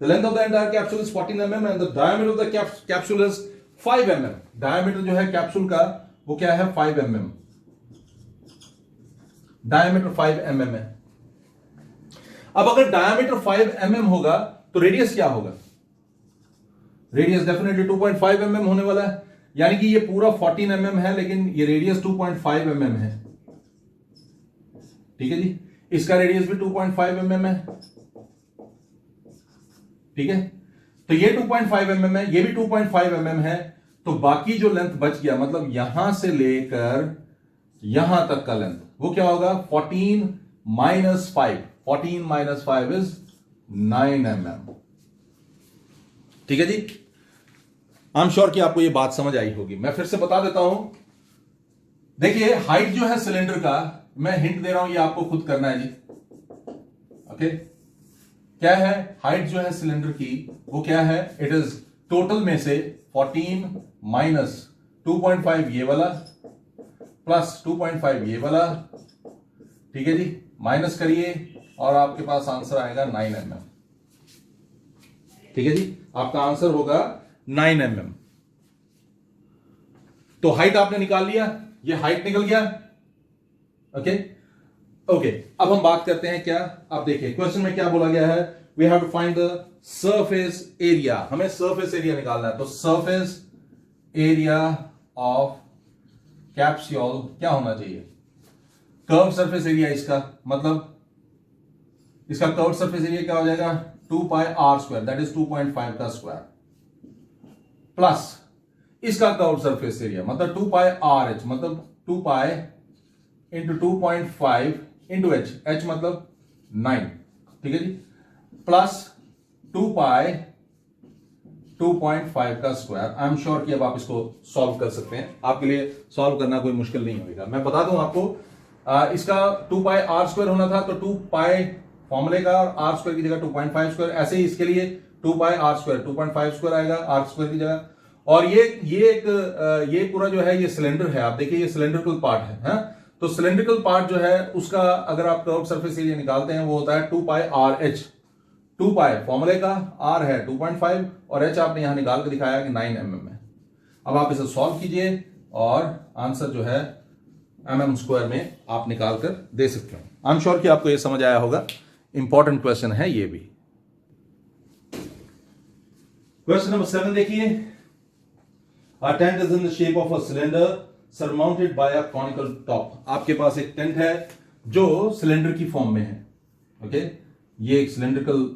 The length of the entire capsule is 14 mm and the diameter of the capsule is 5 mm. Diameter जो है कैप्सूल का वो क्या है, 5 mm। डायमीटर 5 mm है। अब अगर डायमीटर 5 mm होगा तो रेडियस क्या होगा, रेडियस डेफिनेटली 2.5 mm होने वाला है। यानी कि ये पूरा 14 mm है, लेकिन ये रेडियस 2.5 mm है, ठीक है जी। इसका रेडियस भी 2.5 mm है, ठीक है। तो ये 2.5 mm है, ये भी 2.5 mm है। तो बाकी जो लेंथ बच गया, मतलब यहां से लेकर यहां तक का लेंथ वो क्या होगा, 14 माइनस 5। 14 माइनस 5 इज 9 mm, ठीक है जी। आई एम श्योर कि आपको ये बात समझ आई होगी। मैं फिर से बता देता हूं। देखिए हाइट जो है सिलेंडर का, मैं हिंट दे रहा हूं, ये आपको खुद करना है जी, ओके। क्या है हाइट जो है सिलेंडर की, वो क्या है, इट इज टोटल में से 14 माइनस 2.5 ये वाला प्लस 2.5 ये वाला, ठीक है जी, माइनस करिए और आपके पास आंसर आएगा 9 mm। ठीक है जी, आपका आंसर होगा 9 mm। तो हाइट आपने निकाल लिया, ये हाइट निकल गया। ओके ओके, अब हम बात करते हैं क्या, आप देखिए क्वेश्चन में क्या बोला गया है, we have to find the surface area, हमें सरफेस एरिया निकालना है। तो सरफेस एरिया ऑफ कैप्सूल क्या होना चाहिए, कर्व सरफेस एरिया, इसका मतलब इसका कर्व सरफेस एरिया क्या हो जाएगा 2 pi R square, that is 2.5 का स्क्वायर, प्लस इसका कर्व सरफेस एरिया मतलब 2 पाई आर एच, मतलब 2 pi into 2.5 into H, H मतलब 9, ठीक है जी, प्लस 2 पाई 2.5 का स्क्वायर। आई एम श्योर कि अब आप इसको सॉल्व कर सकते हैं, आपके लिए सॉल्व करना कोई मुश्किल नहीं होगा। मैं बता दूं आपको, इसका 2 पाई आर स्क्वायर होना था, तो 2 पाई फॉर्मूले का और आर स्क्वायर की जगह 2.5 स्क्वायर, ऐसे ही इसके लिए 2 पाई आर स्क्वायर 2.5 स्क्वायर आएगा आर स्क्वायर की जगह। और ये पूरा जो है ये सिलेंडर है, आप देखिए ये सिलेंड्रिकल पार्ट है, तो सिलेंड्रिकल पार्ट जो है उसका अगर आप कर्व सरफेस एरिया निकालते हैं वो होता है 2 पाई आर एच, 2 पाई फॉर्मूले का, आर है 2.5 और एच आपने यहां निकाल के दिखाया कि 9 mm है। अब आप इसे सॉल्व कीजिए और आंसर जो है mm स्क्वायर में आप निकाल कर दे सकते हैं। आई एम श्योर कि आपको ये समझ आया होगा, इंपॉर्टेंट क्वेश्चन है ये भी। क्वेश्चन नंबर 7 देखिए, A tent is in the shape of a cylinder surmounted by a conical top। आपके पास एक टेंट है जो सिलेंडर की फॉर्म में है। ओके, ये एक सिलेंड्रिकल,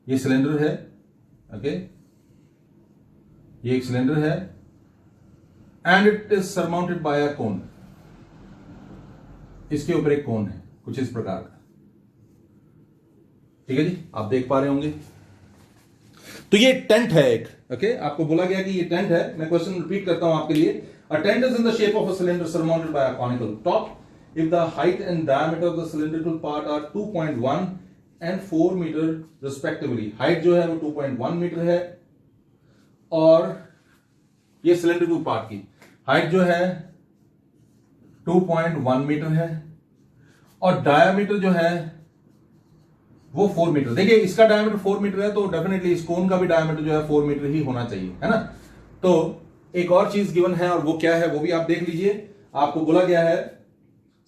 ये सिलेंडर है। ओके, ये एक सिलेंडर है and it is surmounted by a cone, इसके ऊपर एक कोन है कुछ इस प्रकार का, ठीक है जी, आप देख पा रहे होंगे। तो ये टेंट है एक, ओके, आपको बोला गया कि ये टेंट है। मैं क्वेश्चन रिपीट करता हूं आपके लिए। A tent is in the shape of a cylinder surmounted by a conical top if the height and diameter of the cylindrical part are 2.1 and 4 metre respectively. Height जो है वो 2.1 मीटर है और ये सिलेंड्रिकल पार्ट की हाइट जो है 2.1 मीटर है और डायमीटर जो है वो 4 मीटर। देखिए इसका डायमीटर 4 मीटर है तो डेफिनेटली इस कोन का भी डायमीटर जो है 4 मीटर ही होना चाहिए, है ना। तो एक और चीज गिवन है और वो क्या है वो भी आप देख लीजिए। आपको बोला गया है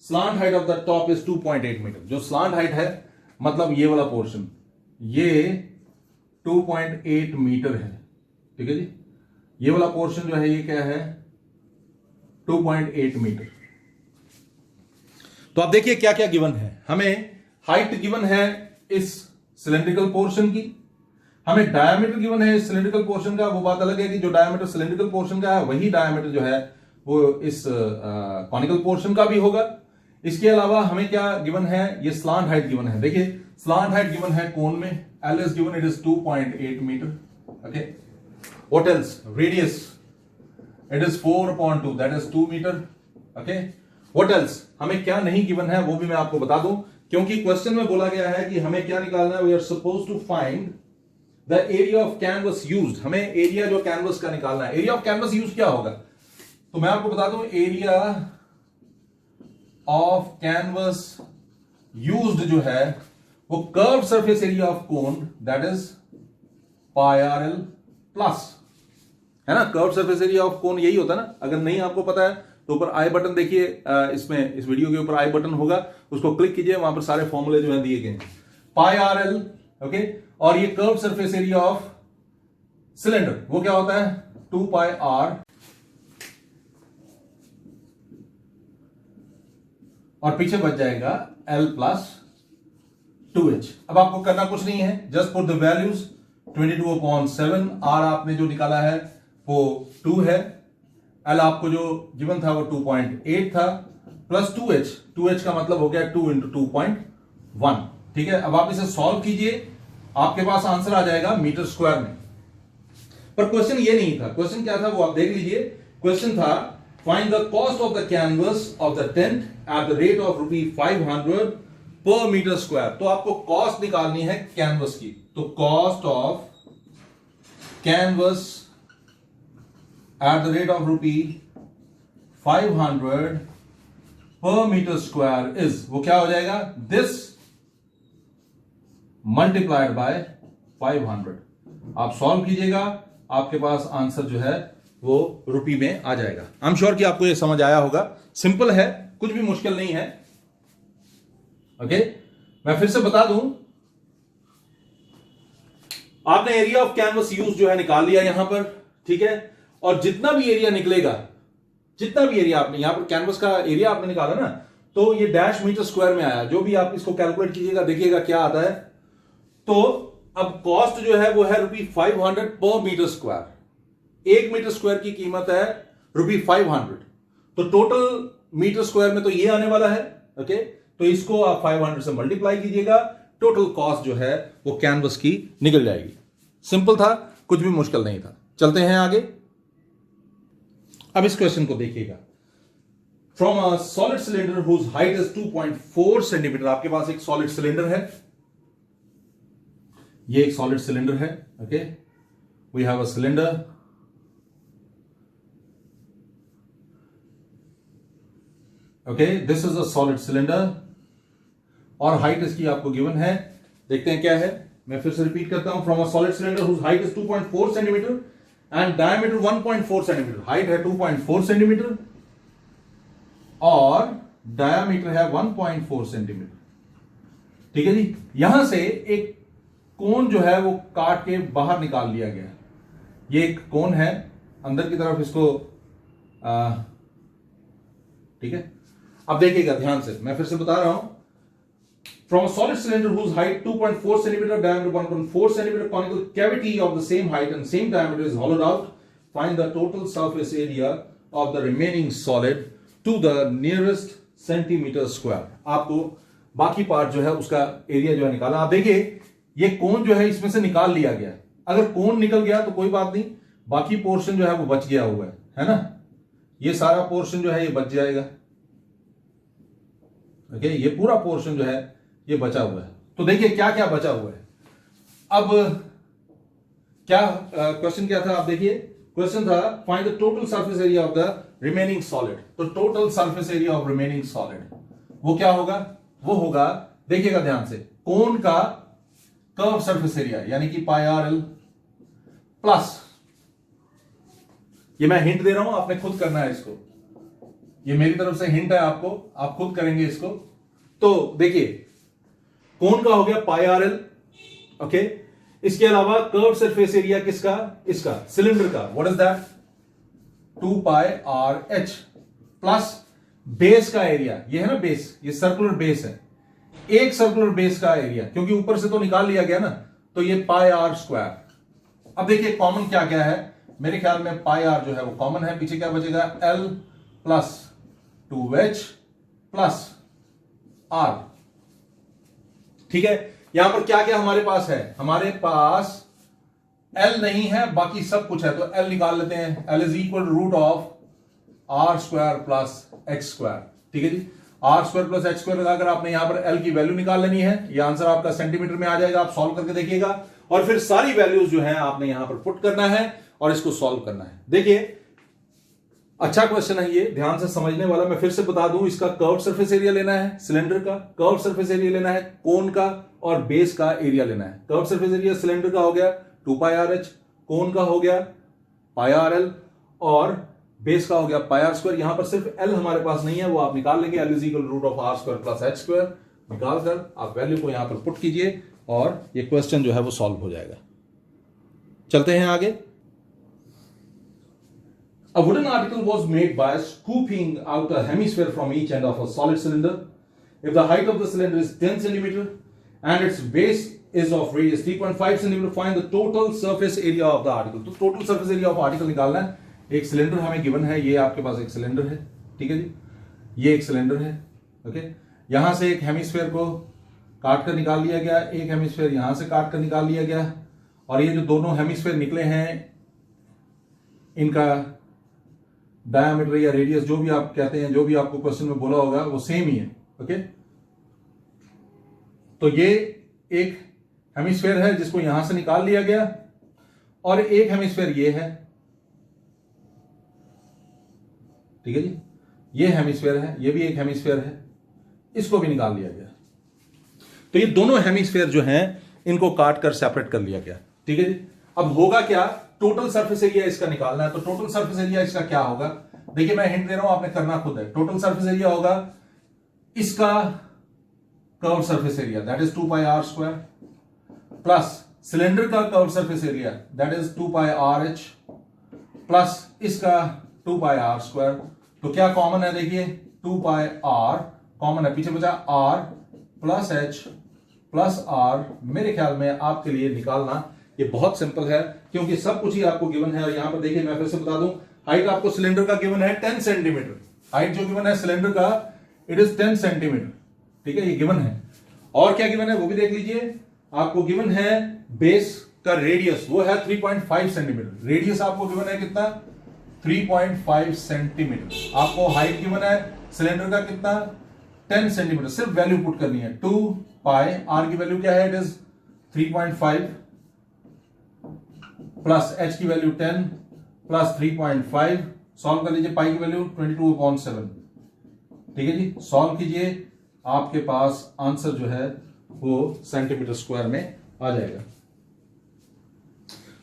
slant height of the top is 2.8 metre. जो स्लांट हाइट है मतलब ये वाला पोर्शन, ये 2.8 मीटर है, ठीक है जी। ये वाला पोर्शन जो है ये क्या है 2.8 मीटर। तो आप देखिए क्या क्या गिवन है। हमें हाइट गिवन है इस सिलेंड्रिकल पोर्शन की, हमें डायमीटर गिवन है इस सिलेंड्रिकल पोर्शन का। वो बात अलग है कि जो डायमीटर सिलेंड्रिकल पोर्शन का है वही डायमीटर जो है वो इस कॉनिकल पोर्शन का भी होगा। इसके अलावा हमें क्या गिवन है, ये स्लांट हाइट गिवन है। देखिए स्लांट हाइट गिवन है कोन में, L is given, it is 2.8 metre. Okay, what else, radius it is 4/2 that is 2 metre. Okay, what else, हमें क्या नहीं गिवन है वो भी मैं आपको बता दूं, क्योंकि क्वेश्चन में बोला गया है कि हमें क्या निकालना है, we are suppose to find the area of canvas used. हमें एरिया जो कैनवस का निकालना है। एरिया ऑफ कैनवस यूज क्या होगा, तो मैं आपको बता दूं एरिया ऑफ कैनवस यूज्ड जो है वो curve surface area of cone that is pi R L plus, है ना। कर्व सरफेस एरिया ऑफ कोन यही होता है ना। अगर नहीं आपको पता है तो ऊपर आई बटन देखिए, इसमें इस वीडियो के ऊपर आई बटन होगा, उसको क्लिक कीजिए, वहां पर सारे फॉर्मूले जो है दिए गए, पाई आर एल। ओके, और ये curve surface area of cylinder वो क्या होता है 2 पाई आर और पीछे बच जाएगा एल प्लस 2h। अब आपको करना कुछ नहीं है, just put the values 22/7। R आपने जो निकाला है वो 2 है, एल आपको जो गिवन था वो 2.8 था, प्लस 2h। 2h का मतलब हो गया 2 × 2.1, ठीक है। अब आप इसे सॉल्व कीजिए, आपके पास आंसर आ जाएगा मीटर स्क्वायर में। पर क्वेश्चन ये नहीं था, क्वेश्चन क्या था वो आप देख लीजिए। क्वेश्चन था find the cost of the canvas of the tent at the rate of ₹500 पर मीटर स्क्वायर। तो आपको कॉस्ट निकालनी है कैनवस की। तो cost of canvas at the rate of ₹500 per meter square is, वो क्या हो जाएगा, this multiplied by 500। आप सॉल्व कीजिएगा, आपके पास आंसर जो है वो रुपी में आ जाएगा। आई एम श्योर कि आपको ये समझ आया होगा, सिंपल है, कुछ भी मुश्किल नहीं है। ओके, मैं फिर से बता दूं, आपने एरिया ऑफ कैनवस यूज जो है निकाल लिया यहां पर, ठीक है, और जितना भी एरिया निकलेगा, जितना भी एरिया आपने यहां पर कैनवस का एरिया आपने निकाला ना, तो ये डैश मीटर स्क्वायर में आया, जो भी आप इसको कैलकुलेट कीजिएगा देखिएगा क्या आता है। तो अब कॉस्ट जो है वो है ₹500 पर मीटर स्क्वायर। 1 मीटर स्क्वायर की कीमत है ₹500, तो टोटल मीटर स्क्वायर में तो ये आने वाला है। ओके, तो इसको आप 500 से मल्टीप्लाई कीजिएगा, टोटल कॉस्ट जो है वो कैनवस की निकल जाएगी। सिंपल था, कुछ भी मुश्किल नहीं था। चलते हैं आगे। अब इस क्वेश्चन को देखिएगा। From a solid cylinder whose height is 2.4 centimetre. आपके पास एक सॉलिड सिलेंडर है, ये एक सॉलिड सिलेंडर है। Okay, we have a cylinder, okay, this is a solid cylinder और हाइट इसकी आपको गिवन है। देखते हैं क्या है, मैं फिर से रिपीट करता हूं। From a solid cylinder whose height is 2.4 centimetre and diameter 1.4 centimetre. Height है 2.4 सेंटीमीटर और डायमीटर है 1.4 सेंटीमीटर। ठीक है जी, यहां से एक कोन जो है वो काट के बाहर निकाल लिया गया। ये एक कोन है, अंदर की तरफ इसको ठीक है। अब देखिएगा ध्यान से, मैं फिर से बता रहा हूं। From a solid cylinder whose height 2.4 centimeter, diameter 1.4 centimeter, conical cavity of the same height and same diameter is hollowed out. Find the total surface area of the remaining solid to the nearest centimeter square. आपको बाकी पार्ट जो है उसका एरिया जो है निकालना। आप देखिए ये कोन जो है इसमें से निकाल लिया गया। अगर कोन निकल गया तो कोई बात नहीं, बाकी पोर्शन जो है वो बच गया हुआ है ना। ये सारा पोर्शन जो है ये बच जाएगा। ओके, ये पूरा पोर्शन जो है ये बचा हुआ है। तो देखिए क्या क्या बचा हुआ है। अब क्या क्वेश्चन क्या था, आप देखिए क्वेश्चन था find the total surface area of the remaining solid. तो total surface area of remaining solid वो क्या होगा, वो होगा, देखिएगा ध्यान से, कोन का कर्व सरफेस एरिया यानी कि πr l प्लस, ये मैं हिंट दे रहा हूं, आपने खुद करना है इसको, ये मेरी तरफ से हिंट है आपको, आप खुद करेंगे इसको। तो देखिए कोन का हो गया πr l, ओके, इसके अलावा कर्व सरफेस एरिया किसका, इसका सिलेंडर का, what is that, 2πrh plus base का एरिया, ये है ना बेस, ये सर्कुलर बेस है, एक सर्कुलर बेस का एरिया, क्योंकि ऊपर से तो निकाल लिया गया ना, तो ये πr²। अब देखिए कॉमन क्या क्या है, मेरे ख्याल में πr जो है वो कॉमन है, पीछे क्या बचेगा, l plus 2h plus r। ठीक है, यहां पर क्या क्या हमारे पास है, हमारे पास L नहीं है, बाकी सब कुछ है, तो L निकाल लेते हैं। L is equal root of r² plus h²। ठीक है जी, r² प्लस h² लगाकर आपने यहां पर L की वैल्यू निकाल लेनी है। यह आंसर आपका सेंटीमीटर में आ जाएगा। आप सॉल्व करके देखिएगा और फिर सारी वैल्यूज जो है आपने यहां पर पुट करना है और इसको सॉल्व करना है। देखिए अच्छा क्वेश्चन है ये, ध्यान से समझने वाला। मैं फिर से बता दूं, इसका कर्व सरफेस एरिया लेना है, सिलेंडर का कर्व सरफेस एरिया लेना है, कोन का और बेस का एरिया लेना है। कर्व सरफेस एरिया सिलेंडर का हो गया 2πrh, कोन का हो गया πr l और बेस का हो गया πr²। यहां पर सिर्फ l हमारे पास नहीं है, वो आप निकाल लेंगे। L is equal root of r² plus h²। निकालकर आप वैल्यू को यहां पर पुट कीजिए और ये क्वेश्चन जो है वो सॉल्व हो जाएगा। चलते हैं आगे। A wooden article was made by scooping out a hemisphere from each end of a solid cylinder. If the height of the cylinder is 10 centimeter and its base is of radius 3.5 centimeter, find the total surface area of the article. तो total surface area of article निकालना है। एक सिलेंडर हमें गिवन है, ये आपके पास एक सिलेंडर है, ठीक है जी, ये एक सिलेंडर है। ओके, यहां से एक हेमिस्फेयर को काट कर निकाल लिया गया, एक हेमिस्फेयर यहां से काट कर निकाल लिया गया, और ये जो दोनों हेमिस्फेयर निकले हैं इनका डायमीटर या रेडियस जो भी आप कहते हैं, जो भी आपको क्वेश्चन में बोला होगा वो सेम ही है। ओके, तो ये एक हेमिस्फेयर है जिसको यहां से निकाल लिया गया और एक हेमिस्फेयर ये है। ठीक है जी, ये हेमिस्फेयर है, ये भी एक हेमिस्फेयर है, इसको भी निकाल लिया गया। तो ये दोनों हेमिस्फेयर जो हैं इनको काट कर सेपरेट कर लिया गया। ठीक है जी, अब होगा क्या, टोटल सरफेस एरिया इसका निकालना है। तो टोटल सरफेस एरिया इसका क्या होगा, देखिए मैं हिंट दे रहा हूं, आपने करना खुद है। टोटल सरफेस एरिया होगा इसका curve surface area, that is 2 pi R square, plus cylinder का curve surface area, that is 2 pi R H, plus इसका 2 पाई आर स्क्वायर। तो क्या कॉमन है, देखिए 2 पाई आर कॉमन है, पीछे बचा r plus h plus r. मेरे ख्याल में आपके लिए निकालना ये बहुत सिंपल है, क्योंकि सब कुछ ही आपको गिवन है। और यहां पर देखिए मैं फिर से बता दूं, हाइट आपको सिलेंडर का गिवन है 10 सेंटीमीटर। हाइट जो गिवन है सिलेंडर का, इट इज 10 सेंटीमीटर। ठीक है, ये गिवन है। और क्या गिवन है वो भी देख लीजिए, आपको गिवन है बेस का रेडियस, वो है 3.5 सेंटीमीटर। रेडियस आपको गिवन है कितना, 3.5 सेंटीमीटर। आपको हाइट गिवन है सिलेंडर का कितना, 10 सेंटीमीटर। सिर्फ वैल्यू पुट करनी है, 2 पाई, आर की वैल्यू क्या है, इट इज 3.5 प्लस एच की वैल्यू 10 प्लस 3.5। सॉल्व कर लीजिए, पाई की वैल्यू 22/7। ठीक है जी, सॉल्व कीजिए, आपके पास आंसर जो है वो सेंटीमीटर स्क्वायर में आ जाएगा।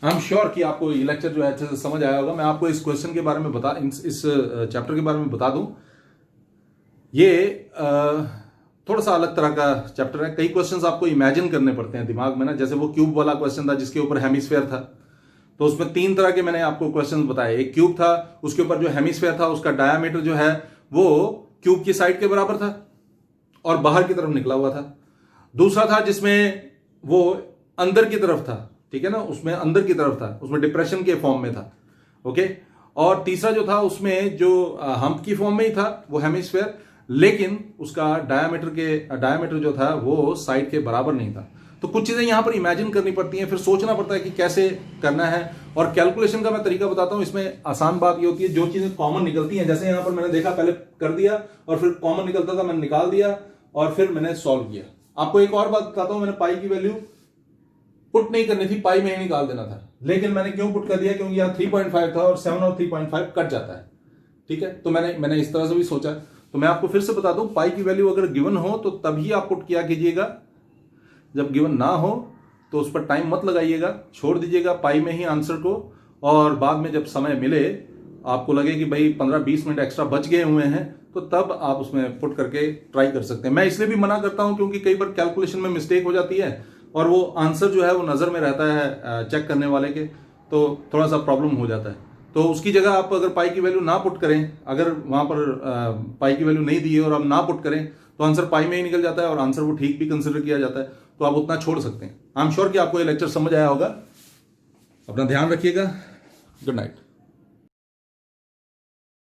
आई एम श्योर कि आपको ये लेक्चर जो है अच्छे से समझ आया होगा। मैं आपको इस क्वेश्चन के बारे में इस चैप्टर के बारे में बता दूं, ये थोड़ा सा अलग तरह का चैप्टर है। कई क्वेश्चंस आपको इमेजिन करने पड़ते हैं दिमाग में ना, जैसे वो क्यूब वाला क्वेश्चन था जिसके ऊपर हेमिस्फेयर था। तो उसमें 3 तरह के मैंने आपको क्वेश्चंस बताए। एक क्यूब था, उसके ऊपर जो हेमिस्फेयर था उसका डायामीटर जो है वो क्यूब की साइड के बराबर था और बाहर की तरफ निकला हुआ था। दूसरा था जिसमें वो अंदर की तरफ था, ठीक है ना, उसमें अंदर की तरफ था, उसमें डिप्रेशन के फॉर्म में था। ओके, और तीसरा जो था उसमें जो हम्प की फॉर्म में ही था वो हेमिस्फेयर, लेकिन उसका डायामीटर जो था वो साइड के बराबर नहीं था। तो कुछ चीजें यहां पर इमेजिन करनी पड़ती हैं, फिर सोचना पड़ता है कि कैसे करना है। और कैलकुलेशन का मैं तरीका बताता हूं। इसमें आसान बात ये होती है, जो चीजें कॉमन निकलती हैं, जैसे यहां पर मैंने देखा, पहले कर दिया और फिर कॉमन निकलता था, मैंने निकाल दिया और फिर मैंने सॉल्व किया। आपको एक और बात बताता हूं, मैंने पाई की वैल्यू पुट नहीं करनी थी, पाई में ही निकाल देना था, लेकिन मैंने क्यों पुट कर दिया, क्योंकि यहां 3.5 था और 7 और 3.5 कट जाता है। ठीक है, तो मैंने इस तरह से भी सोचा। तो मैं आपको फिर से बता दूं, पाई की वैल्यू अगर गिवन हो तो तभी आप पुट किया कीजिएगा, जब गिवन ना हो तो उस पर टाइम मत लगाइएगा, छोड़ दीजिएगा पाई में ही आंसर को। और बाद में जब समय मिले, आपको लगे कि भाई 15-20 मिनट एक्स्ट्रा बच गए हुए हैं, तो तब आप उसमें पुट करके ट्राई कर सकते हैं। मैं इसलिए भी मना करता हूं क्योंकि कई बार कैलकुलेशन में मिस्टेक हो जाती है और वो आंसर जो है वो नजर में रहता है चेक करने वाले के, तो थोड़ा सा प्रॉब्लम हो जाता है। तो उसकी जगह आप अगर पाई की वैल्यू ना पुट करें, अगर वहां पर पाई की वैल्यू नहीं दी है और आप ना पुट करें, तो आंसर पाई में ही निकल जाता है और आंसर वो ठीक भी कंसिडर किया जाता है। तो आप उतना छोड़ सकते हैं। आई एम श्योर कि आपको ये लेक्चर समझ आया होगा। अपना ध्यान रखिएगा। Good night.